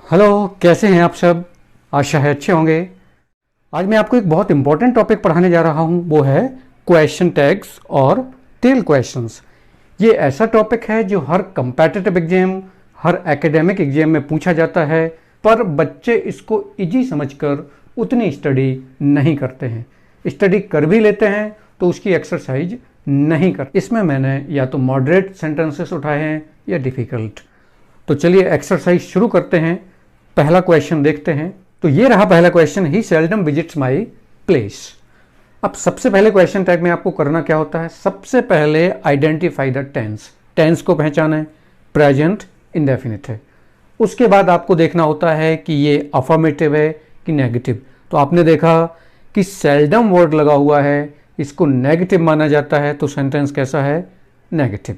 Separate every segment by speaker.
Speaker 1: Hello, कैसे हैं आप सब। आशा है अच्छे होंगे। आज मैं आपको एक बहुत इंपॉर्टेंट टॉपिक पढ़ाने जा रहा हूं, वो है क्वेश्चन टैग्स और टेल क्वेश्चंस। ये ऐसा टॉपिक है जो हर कम्पेटिटिव एग्जाम, हर एकेडमिक एग्जाम में पूछा जाता है, पर बच्चे इसको इजी समझकर उतनी स्टडी नहीं करते हैं। स्टडी कर भी लेते हैं तो उसकी एक्सरसाइज नहीं करते। इसमें मैंने या तो मॉडरेट सेंटेंसेस उठाए हैं या डिफ़िकल्ट। तो चलिए एक्सरसाइज शुरू करते हैं। पहला क्वेश्चन देखते हैं। तो ये रहा पहला question, he seldom visits my place. अब सबसे पहले क्वेश्चन टैग में आपको करना क्या होता है, सबसे पहले आइडेंटिफाई द टेंस। टेंस को पहचाना है, प्रेजेंट इंडेफिनिट है। उसके बाद आपको देखना होता है कि ये अफर्मेटिव है कि नेगेटिव। तो आपने देखा कि सेल्डम वर्ड लगा हुआ है, इसको नेगेटिव माना जाता है, तो सेंटेंस कैसा है, नेगेटिव।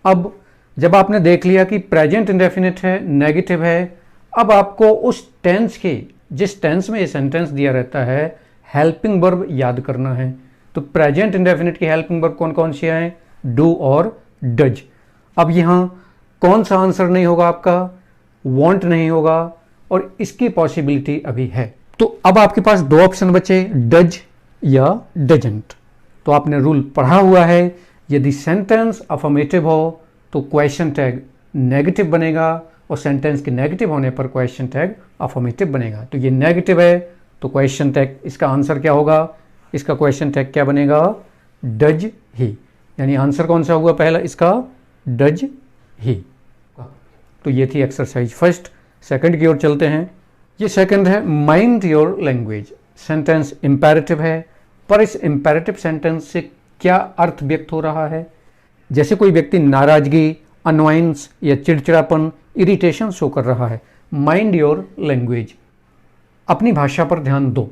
Speaker 1: अब जब आपने देख लिया कि प्रेजेंट इंडेफिनिट है, नेगेटिव है, अब आपको उस टेंस के, जिस टेंस में ये सेंटेंस दिया रहता है, हेल्पिंग वर्ब याद करना है। तो प्रेजेंट इंडेफिनिट की हेल्पिंग वर्ब कौन कौन सी हैं, डू और डज। अब यहाँ कौन सा आंसर नहीं होगा आपका, वांट नहीं होगा, और इसकी पॉसिबिलिटी अभी है। तो अब आपके पास दो ऑप्शन बचे, डज या डजंट। तो आपने रूल पढ़ा हुआ है, यदि सेंटेंस अफर्मेटिव हो तो क्वेश्चन टैग नेगेटिव बनेगा, और सेंटेंस के नेगेटिव होने पर क्वेश्चन टैग अफर्मेटिव बनेगा। तो ये नेगेटिव है तो क्वेश्चन टैग, इसका आंसर क्या होगा, इसका क्वेश्चन टैग क्या बनेगा, डज ही। यानी आंसर कौन सा हुआ पहला इसका, डज ही। तो ये थी एक्सरसाइज फर्स्ट। सेकंड की ओर चलते हैं। ये सेकंड है, mind your language. Sentence imperative है, पर इस इंपेरेटिव सेंटेंस से क्या अर्थ व्यक्त हो रहा है। जैसे कोई व्यक्ति नाराजगी, अनवाइंस या चिड़चिड़ापन, इरिटेशन शो कर रहा है। माइंड योर लैंग्वेज, अपनी भाषा पर ध्यान दो।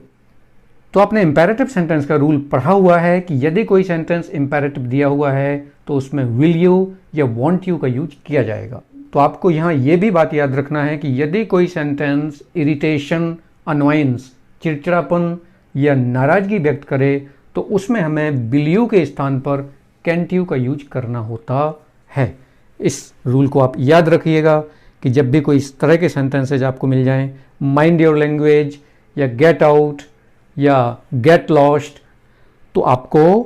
Speaker 1: तो आपने इंपेरेटिव सेंटेंस का रूल पढ़ा हुआ है कि यदि कोई सेंटेंस इंपेरेटिव दिया हुआ है तो उसमें विल यू या वांट यू का यूज किया जाएगा। तो आपको यहाँ ये भी बात याद रखना है कि यदि कोई सेंटेंस इरिटेशन, अनवाइंस, चिड़चिड़ापन या नाराजगी व्यक्त करे तो उसमें हमें विल यू के स्थान पर कैंट यू का यूज करना होता है। इस रूल को आप याद रखिएगा कि जब भी कोई इस तरह के सेंटेंसेज आपको मिल जाएं, माइंड योर लैंग्वेज या गेट आउट या गेट लॉस्ट, तो आपको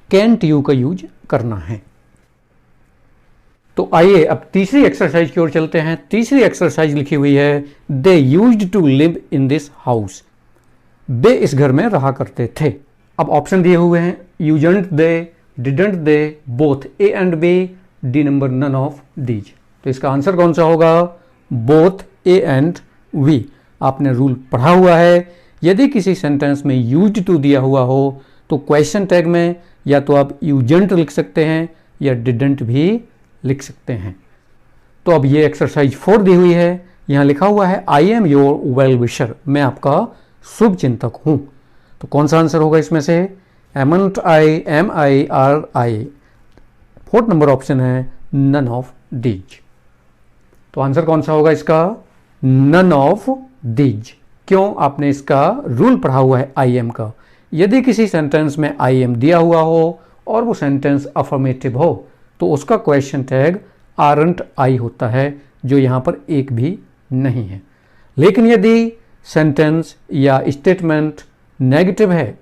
Speaker 1: कैंट यू का यूज करना है। तो आइए अब तीसरी एक्सरसाइज की ओर चलते हैं। तीसरी एक्सरसाइज लिखी हुई है, they used to live in this house. वे इस घर में रहा करते थे। अब ऑप्शन दिए हुए हैं, usedn't they, didn't they, both A and B, D number none of these. तो इसका आंसर कौन सा होगा, बोथ ए एंड वी। आपने रूल पढ़ा हुआ है, यदि किसी सेंटेंस में यूज्ड टू दिया हुआ हो तो क्वेश्चन टैग में या तो आप यूजंट लिख सकते हैं या डिडंट भी लिख सकते हैं। तो अब ये एक्सरसाइज 4 दी हुई है। यहाँ लिखा हुआ है, आई एम योर वेल विशर। मैं आपका शुभ चिंतक हूँ। तो कौन सा आंसर होगा इसमें से, amn't I, am I, are I. 4th number option है नन ऑफ दीज। तो आंसर कौन सा होगा इसका, नन ऑफ दीज। क्यों, आपने इसका रूल पढ़ा हुआ है आई एम का। यदि किसी सेंटेंस में आई एम दिया हुआ हो और वो सेंटेंस अफर्मेटिव हो तो उसका क्वेश्चन टैग आरंट आई होता है, जो यहाँ पर एक भी नहीं है। लेकिन यदि सेंटेंस या स्टेटमेंट नेगेटिव है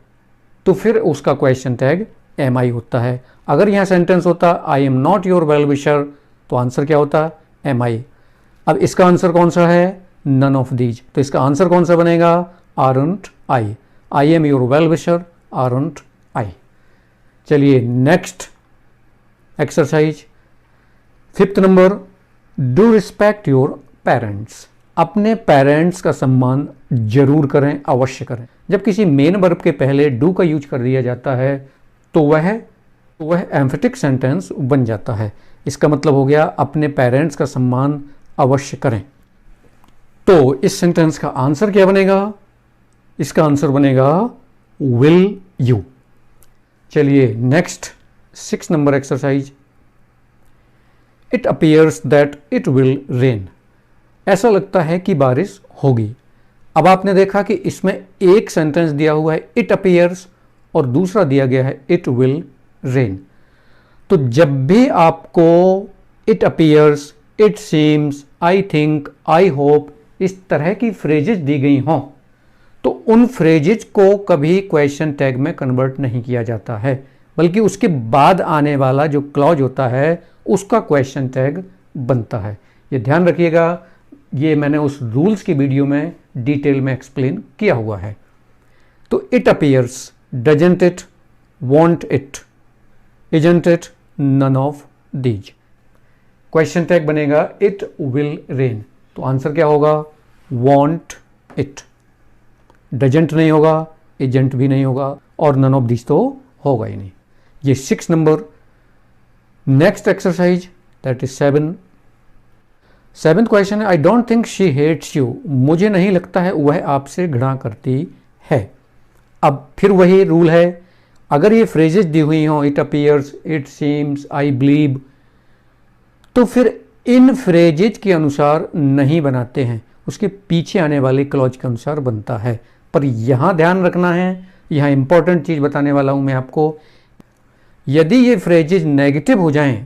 Speaker 1: तो फिर उसका क्वेश्चन टैग एम आई होता है। अगर यहाँ सेंटेंस होता I am not your well विशर तो आंसर क्या होता, एम आई। अब इसका आंसर कौन सा है, नन ऑफ दीज। तो इसका आंसर कौन सा बनेगा, aren't I. I am your well wisher, aren't I. चलिए next exercise 5th number, do respect your parents. अपने पेरेंट्स का सम्मान जरूर करें, अवश्य करें। जब किसी मेन वर्ब के पहले डू का यूज कर दिया जाता है तो वह एम्फेटिक सेंटेंस बन जाता है। इसका मतलब हो गया अपने पेरेंट्स का सम्मान अवश्य करें। तो इस सेंटेंस का आंसर क्या बनेगा, इसका आंसर बनेगा विल यू। चलिए next 6 number exercise, it appears that it will rain. ऐसा लगता है कि बारिश होगी। अब आपने देखा कि इसमें एक सेंटेंस दिया हुआ है इट अपीयर्स और दूसरा दिया गया है इट विल रेन। तो जब भी आपको it appears, it seems, I think, I hope इस तरह की फ्रेजेज दी गई हों तो उन फ्रेजेज को कभी क्वेश्चन टैग में कन्वर्ट नहीं किया जाता है, बल्कि उसके बाद आने वाला जो क्लॉज होता है उसका क्वेश्चन टैग बनता है। ये ध्यान रखिएगा, ये मैंने उस रूल्स की वीडियो में डिटेल में एक्सप्लेन किया हुआ है। तो it appears, doesn't it, won't it, isn't it, none of these. Question tag बनेगा इट विल रेन, तो आंसर क्या होगा? Want it. डजंट नहीं होगा, एजेंट भी नहीं होगा और नन ऑफ दिस तो होगा ही नहीं। ये 6 नंबर। Next exercise that is 7th question है, I don't think she hates you, मुझे नहीं लगता है वह आपसे घृणा करती है। अब फिर वही रूल है, अगर ये फ्रेजेस दी हुई हों it appears, it seems, I believe, तो फिर इन फ्रेजेज के अनुसार नहीं बनाते हैं, उसके पीछे आने वाले क्लॉज के अनुसार बनता है। पर यहां ध्यान रखना है, यहां इंपॉर्टेंट चीज बताने वाला हूं मैं आपको, यदि ये फ्रेजेज नेगेटिव हो जाएं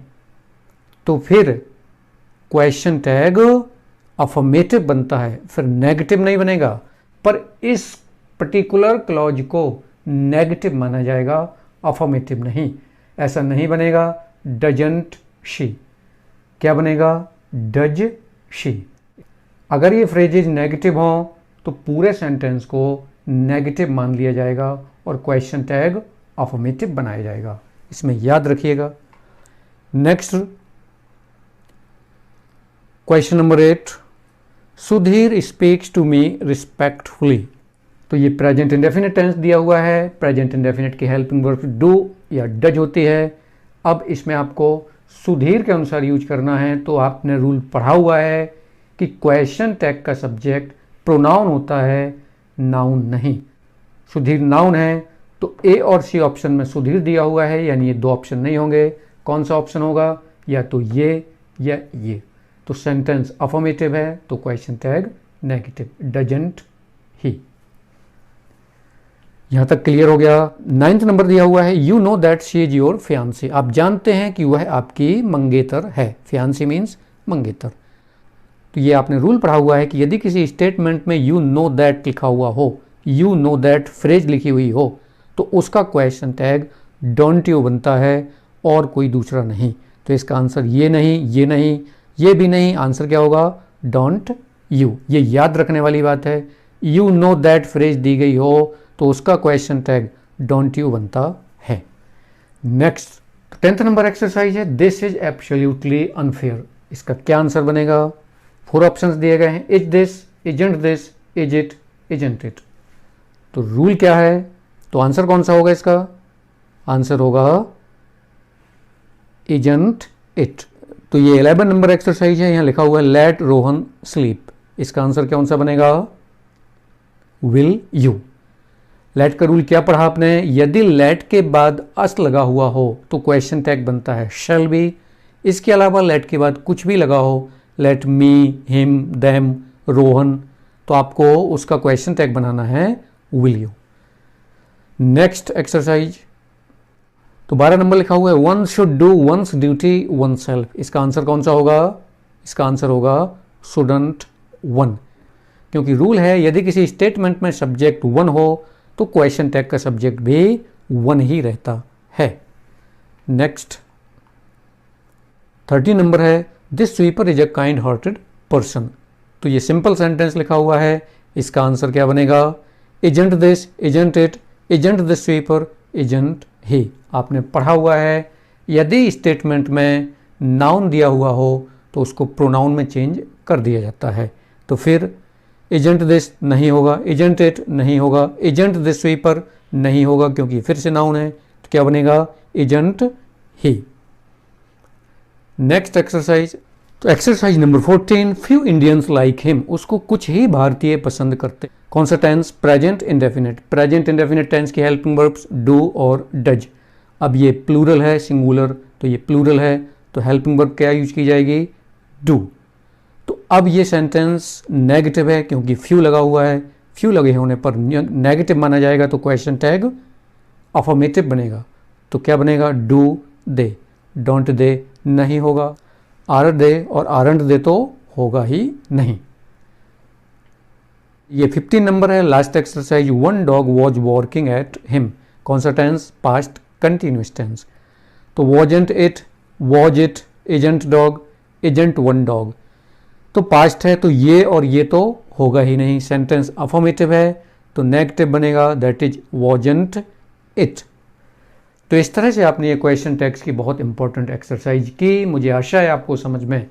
Speaker 1: तो फिर क्वेश्चन टैग अफर्मेटिव बनता है, फिर नेगेटिव नहीं बनेगा। पर इस पर्टिकुलर क्लॉज को नेगेटिव माना जाएगा, अफर्मेटिव नहीं। ऐसा नहीं बनेगा डजंट शी, क्या बनेगा? Does she. अगर ये फ्रेजेज नेगेटिव हों तो पूरे सेंटेंस को नेगेटिव मान लिया जाएगा और क्वेश्चन टैग अफर्मेटिव बनाया जाएगा, इसमें याद रखिएगा। Next question number 8, Sudhir speaks to me respectfully. तो ये प्रेजेंट इंडेफिनिट टेंस दिया हुआ है, प्रेजेंट इंडेफिनिट की हेल्पिंग वर्ब डू या डज होती है। अब इसमें आपको सुधीर के अनुसार यूज करना है, तो आपने रूल पढ़ा हुआ है कि क्वेश्चन टैग का सब्जेक्ट प्रोनाउन होता है, नाउन नहीं। सुधीर नाउन है तो ए और सी ऑप्शन में सुधीर दिया हुआ है, यानी ये 2 ऑप्शन नहीं होंगे। कौन सा ऑप्शन होगा? या तो ये या ये। तो सेंटेंस अफर्मेटिव है तो क्वेश्चन टैग नेगेटिव, डजंट ही। यहां तक क्लियर हो गया। 9th नंबर दिया हुआ है, you know that she is your fiancée, आप जानते हैं कि वह आपकी मंगेतर है। फियांसी मीन्स मंगेतर। तो ये आपने रूल पढ़ा हुआ है कि यदि किसी स्टेटमेंट में यू नो दैट लिखा हुआ हो, यू नो दैट फ्रेज लिखी हुई हो, तो उसका क्वेश्चन टैग डोंट यू बनता है और कोई दूसरा नहीं। तो इसका आंसर ये नहीं, ये नहीं, ये भी नहीं। आंसर क्या होगा? Don't you. ये याद रखने वाली बात है, यू नो दैट फ्रेज दी गई हो तो उसका क्वेश्चन टैग डोंट यू बनता है। नेक्स्ट 10th नंबर एक्सरसाइज है, दिस इज एब्सोल्युटली अनफेयर। इसका क्या आंसर बनेगा? 4 ऑप्शंस दिए गए हैं, is this, isn't this, is it, isn't it. तो रूल क्या है? तो आंसर कौन सा होगा इसका? आंसर होगा इजंट इट। तो ये 11 नंबर एक्सरसाइज है, यहां लिखा हुआ है लेट रोहन स्लीप। इसका आंसर कौन सा बनेगा? Will you. लेट का रूल क्या पढ़ा आपने? यदि लेट के बाद अस लगा हुआ हो तो क्वेश्चन टैग बनता है शैल बी। इसके अलावा लेट के बाद कुछ भी लगा हो, let me, him, them, Rohan, तो आपको उसका क्वेश्चन टैग बनाना है विल यू। नेक्स्ट एक्सरसाइज, तो 12 नंबर लिखा हुआ है one should do once duty one self. इसका आंसर कौन सा होगा? इसका आंसर होगा शुडंट वन, क्योंकि रूल है यदि किसी स्टेटमेंट में सब्जेक्ट वन हो तो क्वेश्चन टैग का सब्जेक्ट भी वन ही रहता है। नेक्स्ट 30 नंबर है, this sweeper is a kind hearted person. तो ये सिंपल सेंटेंस लिखा हुआ है, इसका आंसर क्या बनेगा? Isn't this, isn't it, isn't this sweeper, isn't he. आपने पढ़ा हुआ है यदि स्टेटमेंट में नाउन दिया हुआ हो तो उसको प्रोनाउन में चेंज कर दिया जाता है। तो फिर इजंट दिस नहीं होगा, इजंट इट नहीं होगा, इजंट दिस स्वीपर नहीं होगा क्योंकि फिर से नाउन है। तो क्या बनेगा? Isn't he. नेक्स्ट एक्सरसाइज, तो exercise number 14, few Indians like him. उसको कुछ ही भारतीय पसंद करते। कौन सा tense? Present indefinite. Present indefinite tense की हेल्पिंग वर्ब्स डू और डज। अब ये प्लूरल है, सिंगुलर, तो ये प्लूरल है तो हेल्पिंग वर्ब क्या यूज की जाएगी? डू। तो अब ये सेंटेंस नेगेटिव है क्योंकि फ्यू लगा हुआ है। फ्यू लगे होने पर नेगेटिव माना जाएगा तो क्वेश्चन टैग अफर्मेटिव बनेगा। तो क्या बनेगा? Do they. डोंट दे नहीं होगा, आर दे और आरंट दे तो होगा ही नहीं। ये 15 नंबर है, last exercise. One dog was walking at him. कौन सा टेंस? Past continuous tense. तो wasn't it, was it, isn't dog, isn't one dog. तो पास्ट है तो ये और ये तो होगा ही नहीं। सेंटेंस अफर्मेटिव है तो नेगेटिव बनेगा, दैट इज वॉजेंट इट। तो इस तरह से आपने ये क्वेश्चन टैग्स की बहुत इंपॉर्टेंट एक्सरसाइज की। मुझे आशा है आपको समझ में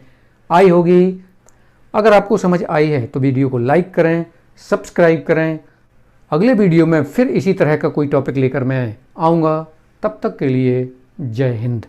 Speaker 1: आई होगी। अगर आपको समझ आई है तो वीडियो को लाइक करें, सब्सक्राइब करें। अगले वीडियो में फिर इसी तरह का कोई टॉपिक लेकर मैं आऊँगा। तब तक के लिए जय हिंद।